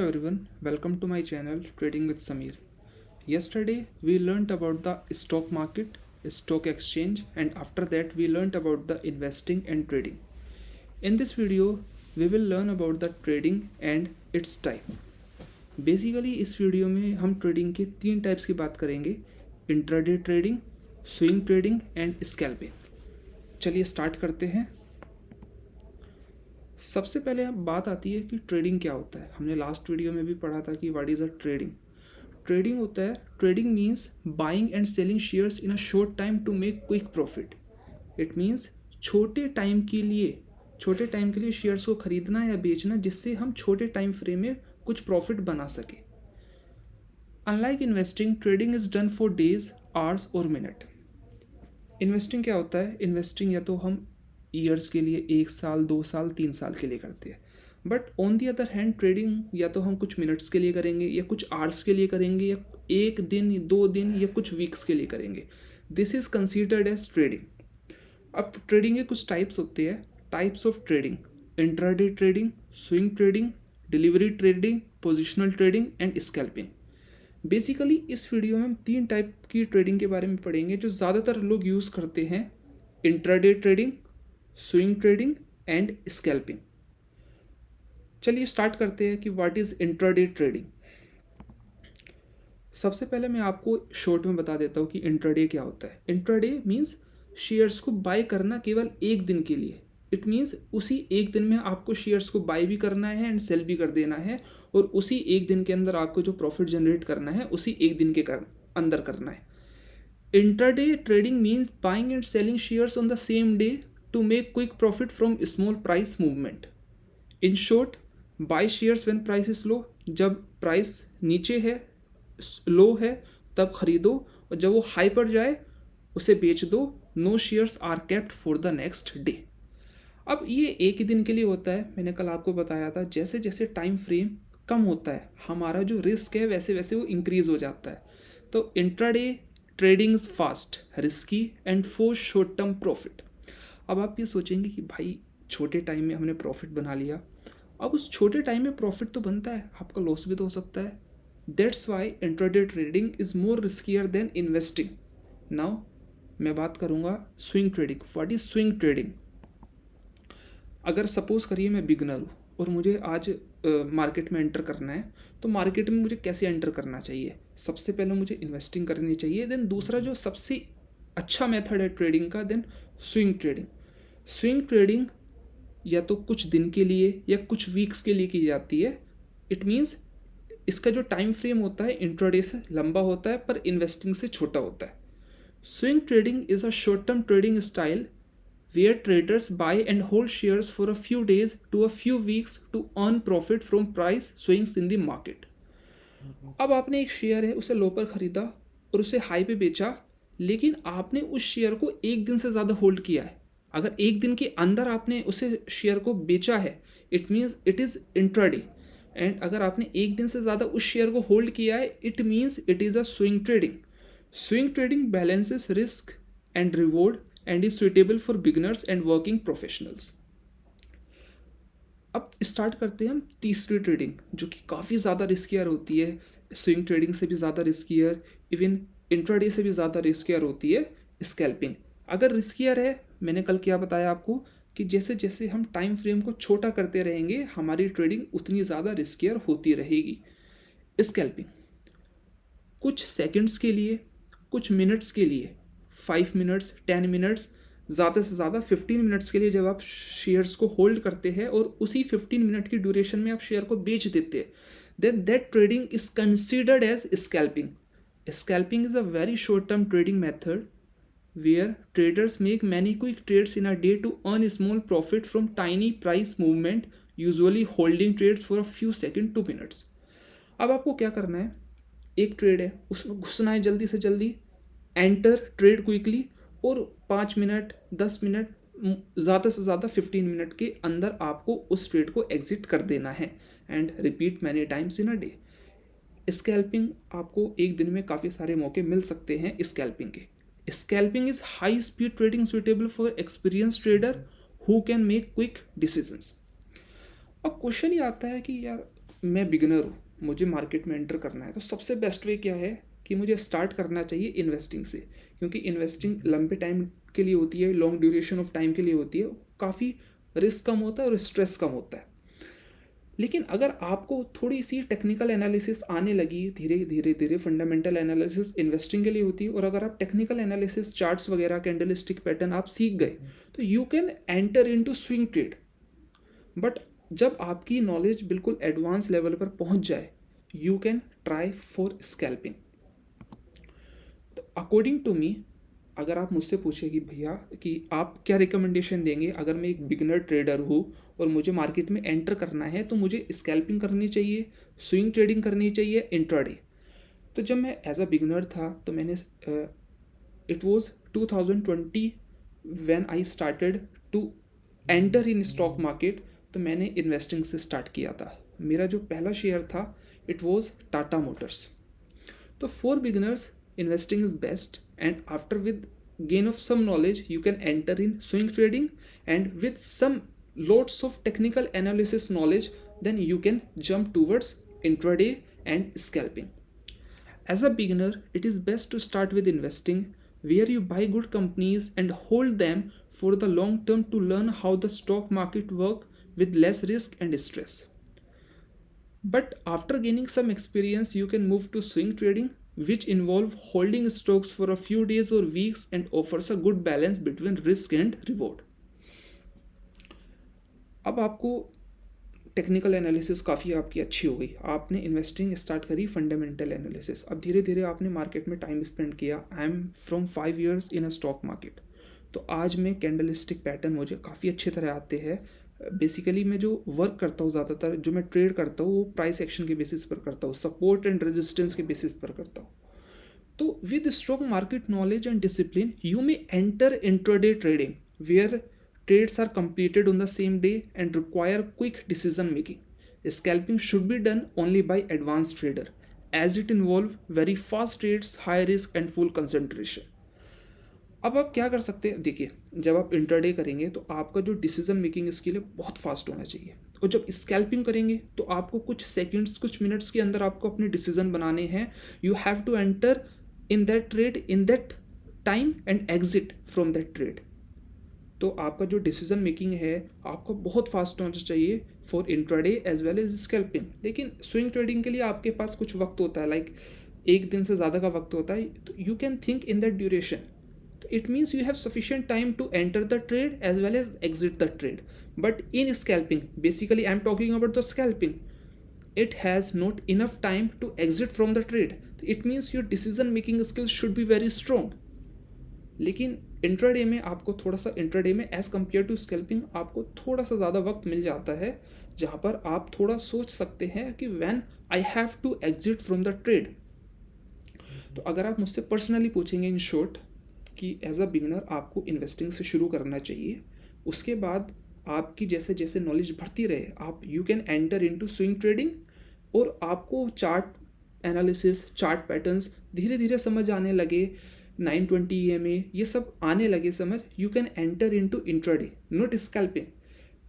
Hello everyone, welcome to my channel Trading with Samir. Yesterday we learnt about the stock market, stock exchange, and after that we learnt about the investing and trading. In this video we will learn about the trading and its type. Basically इस video में हम trading के तीन types की बात करेंगे: intraday trading, swing trading and scalping. चलिए start करते हैं. सबसे पहले अब बात आती है कि ट्रेडिंग क्या होता है. हमने लास्ट वीडियो में भी पढ़ा था कि what is a trading. Trading होता है, trading means buying and selling shares in a short time to make quick profit. It means छोटे टाइम के लिए शेयर्स को खरीदना या बेचना जिससे हम छोटे टाइम फ्रेम में कुछ प्रॉफिट बना सके. Unlike investing, trading is done for days, hours और मिनट. इन्वेस्टिंग क्या होता है? इन्वेस्टिंग या तो हम ईयर्स के लिए 1 साल, 2 साल, 3 साल के लिए करते हैं. But on the other hand trading या तो हम कुछ मिनट्स के लिए करेंगे या कुछ आवर्स के लिए करेंगे या 1 दिन, 2 दिन या कुछ वीक्स के लिए करेंगे. This is considered as trading. अब ट्रेडिंग के कुछ टाइप्स होते हैं. Types of trading: intraday trading, swing trading, delivery trading, positional trading and scalping. Basically इस वीडियो में हम 3 टाइप की ट्रेडिंग के बारे में पढ़ेंगे जो ज़्यादातर लोग यूज़ करते हैं: intraday trading, swing trading and scalping. चलिए स्टार्ट करते हैं कि व्हाट इज़ इंट्राडे ट्रेडिंग. सबसे पहले मैं आपको शॉर्ट में बता देता हूँ कि इंट्राडे क्या होता है. इंट्राडे मीन्स शेयर्स को बाय करना केवल एक दिन के लिए. इट मीन्स उसी एक दिन में आपको शेयर्स को बाय भी करना है एंड सेल भी कर देना है, और उसी एक दिन के अंदर आपको जो प्रॉफिट जनरेट करना है उसी एक दिन के अंदर करना है. Intraday trading means buying and selling shares on the same day to make quick profit from small price movement. In short, buy shares when price is low. जब प्राइस नीचे है, लो है, तब खरीदो, और जब वो हाई पर जाए उसे बेच दो. No shares are kept for the next day. अब ये एक ही दिन के लिए होता है. मैंने कल आपको बताया था जैसे जैसे टाइम फ्रेम कम होता है हमारा जो रिस्क है वैसे वैसे वो इंक्रीज हो जाता है. तो intraday trading is fast, risky and for short term profit. अब आप ये सोचेंगे कि भाई छोटे टाइम में हमने प्रॉफिट बना लिया. अब उस छोटे टाइम में प्रॉफिट तो बनता है, आपका लॉस भी तो हो सकता है. That's why intraday trading is more riskier than investing. Now मैं बात करूँगा swing trading. What is swing trading? अगर सपोज करिए मैं बिगनर हूँ और मुझे आज मार्केट में एंटर करना है, तो मार्केट में मुझे कैसे एंटर करना चाहिए? सबसे पहले मुझे इन्वेस्टिंग करनी चाहिए. देन दूसरा जो सबसे अच्छा मेथड है ट्रेडिंग का, then swing trading. Swing trading या तो कुछ दिन के लिए या कुछ वीक्स के लिए की जाती है. इट मीन्स इसका जो टाइम फ्रेम होता है इंट्राडे से लंबा होता है पर इन्वेस्टिंग से छोटा होता है. Swing trading is a short term trading style where traders buy and hold shares for a few days to a few weeks to earn profit from price swings in the market. अब आपने एक share है उसे लो पर खरीदा और उसे high पे बेचा, लेकिन आपने उस शेयर को एक दिन से ज़्यादा होल्ड किया है. अगर एक दिन के अंदर आपने उसे शेयर को बेचा है, it means it is intraday. And अगर आपने एक दिन से ज़्यादा उस शेयर को होल्ड किया है, it means it is a swing trading. Swing trading balances risk and reward and is suitable for beginners and working professionals. अब स्टार्ट करते हैं हम तीसरी ट्रेडिंग जो कि काफ़ी ज़्यादा रिस्कियर होती है. स्विंग ट्रेडिंग से भी ज़्यादा रिस्कियर, इवन इंट्राडे से भी ज़्यादा रिस्कियर होती है स्कैल्पिंग. अगर रिस्कियर है, मैंने कल क्या बताया आपको कि जैसे जैसे हम टाइम फ्रेम को छोटा करते रहेंगे हमारी ट्रेडिंग उतनी ज़्यादा रिस्कियर होती रहेगी. स्कैल्पिंग कुछ सेकंड्स के लिए, कुछ मिनट्स के लिए, 5 मिनट्स, 10 मिनट्स, ज़्यादा से ज़्यादा 15 मिनट्स के लिए जब आप शेयर्स को होल्ड करते हैं और उसी 15 मिनट की ड्यूरेशन में आप शेयर को बेच देते हैं, then that trading is considered as scalping. Scalping is a very short-term trading method where traders make many quick trades in a day to earn a small profit from tiny price movement, usually holding trades for a few seconds to minutes. अब आपको क्या करना है? एक trade है उसमें घुसना है जल्दी से जल्दी, एंटर ट्रेड क्विकली, और 5 मिनट, 10 मिनट, ज़्यादा से ज़्यादा 15 मिनट के अंदर आपको उस ट्रेड को एग्जिट कर देना है and repeat many times in a day. Scalping आपको एक दिन में काफ़ी सारे मौके मिल सकते हैं स्कैल्पिंग के. Scalping is high speed trading suitable for experience trader who can make quick decisions. अब क्वेश्चन ये आता है कि यार मैं बिगिनर हूँ, मुझे मार्केट में एंटर करना है, तो सबसे बेस्ट वे क्या है कि मुझे स्टार्ट करना चाहिए इन्वेस्टिंग से, क्योंकि इन्वेस्टिंग लंबे टाइम के लिए होती है, लॉन्ग ड्यूरेशन ऑफ टाइम के लिए होती है, काफ़ी रिस्क कम होता है और स्ट्रेस कम होता है। लेकिन अगर आपको थोड़ी सी टेक्निकल एनालिसिस आने लगी, धीरे धीरे धीरे फंडामेंटल एनालिसिस इन्वेस्टिंग के लिए होती है, और अगर आप टेक्निकल एनालिसिस चार्ट्स वगैरह कैंडलस्टिक पैटर्न आप सीख गए, तो you can enter into swing trade. But जब आपकी नॉलेज बिल्कुल एडवांस लेवल पर पहुंच जाए, you can try for scalping. According to me, अगर आप मुझसे पूछे कि भैया कि आप क्या रिकमेंडेशन देंगे अगर मैं एक बिगनर ट्रेडर हूँ और मुझे मार्केट में एंटर करना है, तो मुझे स्कैल्पिंग करनी चाहिए, स्विंग ट्रेडिंग करनी चाहिए, इंट्राडे। तो जब मैं एज अ बिगनर था तो मैंने it was 2020 when I started to enter in stock market. तो मैंने इन्वेस्टिंग से स्टार्ट किया था। मेरा जो पहला शेयर था इट वॉज टाटा मोटर्स। तो for beginners investing is best, and after with gain of some knowledge you can enter in swing trading, and with some lots of technical analysis knowledge then you can jump towards intraday and scalping. As a beginner, it is best to start with investing, where you buy good companies and hold them for the long term to learn how the stock market work with less risk and stress. But after gaining some experience, you can move to swing trading, which involve holding stocks for a few days or weeks and offers a good balance between risk and reward. अब आपको technical analysis काफ़ी आपकी अच्छी हो गई, आपने investing start करी, fundamental analysis, अब धीरे धीरे आपने मार्केट में टाइम स्पेंड किया। I am from 5 years in a stock market. तो आज मैं कैंडलस्टिक पैटर्न मुझे काफ़ी अच्छी तरह आते हैं। बेसिकली मैं जो वर्क करता हूँ, ज़्यादातर जो मैं ट्रेड करता हूँ वो प्राइस एक्शन के बेसिस पर करता हूँ, सपोर्ट एंड रेजिस्टेंस के बेसिस पर करता हूँ। तो with strong market knowledge and discipline you may enter intraday trading, where trades are completed on the same day and require quick decision making. Scalping should be done only by advanced trader, as it involves very fast trades, high risk and full concentration. अब आप क्या कर सकते हैं, देखिए जब आप intraday करेंगे तो आपका जो डिसीजन मेकिंग स्किल है बहुत फास्ट होना चाहिए, और जब स्कैल्पिंग करेंगे तो आपको कुछ सेकंड्स कुछ मिनट्स के अंदर आपको अपने डिसीजन बनाने हैं। You have to enter in that trade in that time and exit from that trade. तो आपका जो डिसीजन मेकिंग है आपको बहुत फास्ट होना चाहिए for intraday as well as scalping. लेकिन स्विंग ट्रेडिंग के लिए आपके पास कुछ वक्त होता है, लाइक एक दिन से ज़्यादा का वक्त होता है, तो you can think in that duration. तो it means you have sufficient time to enter the trade as well as exit the trade. But in scalping, basically I am talking about the scalping, it has not enough time to exit from the trade. It means your decision making skills should be very strong. लेकिन intraday में आपको थोड़ा सा, intraday में as compare to scalping आपको थोड़ा सा ज़्यादा वक्त मिल जाता है, जहाँ पर आप थोड़ा सोच सकते हैं कि when I have to exit from the trade. तो अगर आप मुझसे पर्सनली पूछेंगे इन शॉर्ट कि एज अ बिगिनर आपको इन्वेस्टिंग से शुरू करना चाहिए, उसके बाद आपकी जैसे जैसे नॉलेज बढ़ती रहे आप you can enter into swing trading, और आपको चार्ट एनालिसिस, चार्ट पैटर्न्स धीरे धीरे समझ आने लगे, 920 EMA ये सब आने लगे समझ, you can enter into intraday, not scalping.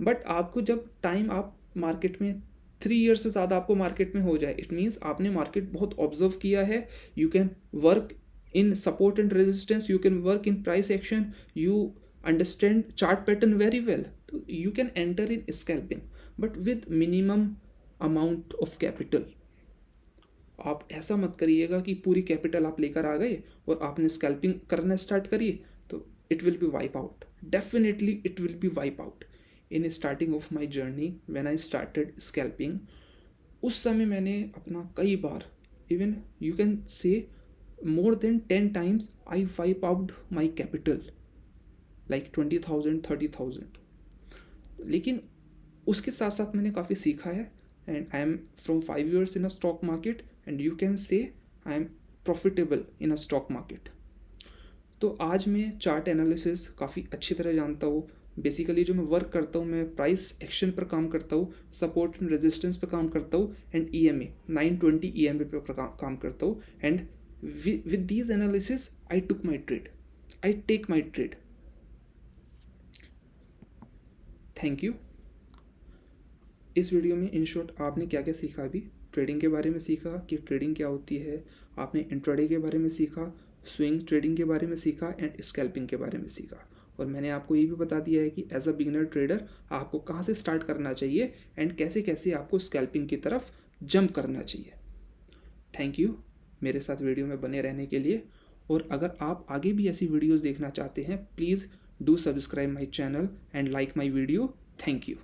But आपको जब टाइम आप मार्केट में 3 years से ज़्यादा आपको मार्केट में हो जाए, इट मीन्स आपने मार्केट बहुत ऑब्जर्व किया है, you can work in support and resistance, you can work in price action, you understand chart pattern very well, तो you can enter in scalping, but with minimum amount of capital. आप ऐसा मत करिएगा कि पूरी capital आप लेकर आ गए और आपने स्कैल्पिंग करना स्टार्ट करिए, तो it will be wipe out, definitely it will be wipe out. In starting of my journey when I started scalping, उस समय मैंने अपना कई बार, even you can say more than 10 times I wipe out my capital, like 20,000 30,000। लेकिन उसके साथ साथ मैंने काफ़ी सीखा है, and I am from 5 years in a stock market, and you can से I am profitable in a stock market. तो आज मैं चार्ट एनालिसिस काफ़ी अच्छी तरह जानता हूँ। बेसिकली जो मैं वर्क करता हूँ, मैं प्राइस एक्शन पर काम करता हूँ, सपोर्ट एंड रेजिस्टेंस पर काम करता हूँ, एंड EMA 920 EMA पर काम करता हूँ, and with these analysis I took my trade, I take my trade. Thank you. इस वीडियो में इन शॉर्ट आपने क्या क्या सीखा अभी, ट्रेडिंग के बारे में सीखा कि ट्रेडिंग क्या होती है, आपने इंट्राडे के बारे में सीखा, स्विंग ट्रेडिंग के बारे में सीखा एंड स्कैल्पिंग के बारे में सीखा। और मैंने आपको ये भी बता दिया है कि एज अ बिगिनर ट्रेडर आपको कहाँ से स्टार्ट करना चाहिए एंड कैसे कैसे आपको स्कैल्पिंग की तरफ जंप करना चाहिए। थैंक यू मेरे साथ वीडियो में बने रहने के लिए। और अगर आप आगे भी ऐसी वीडियोज़ देखना चाहते हैं, please do subscribe my channel and like my video. Thank you.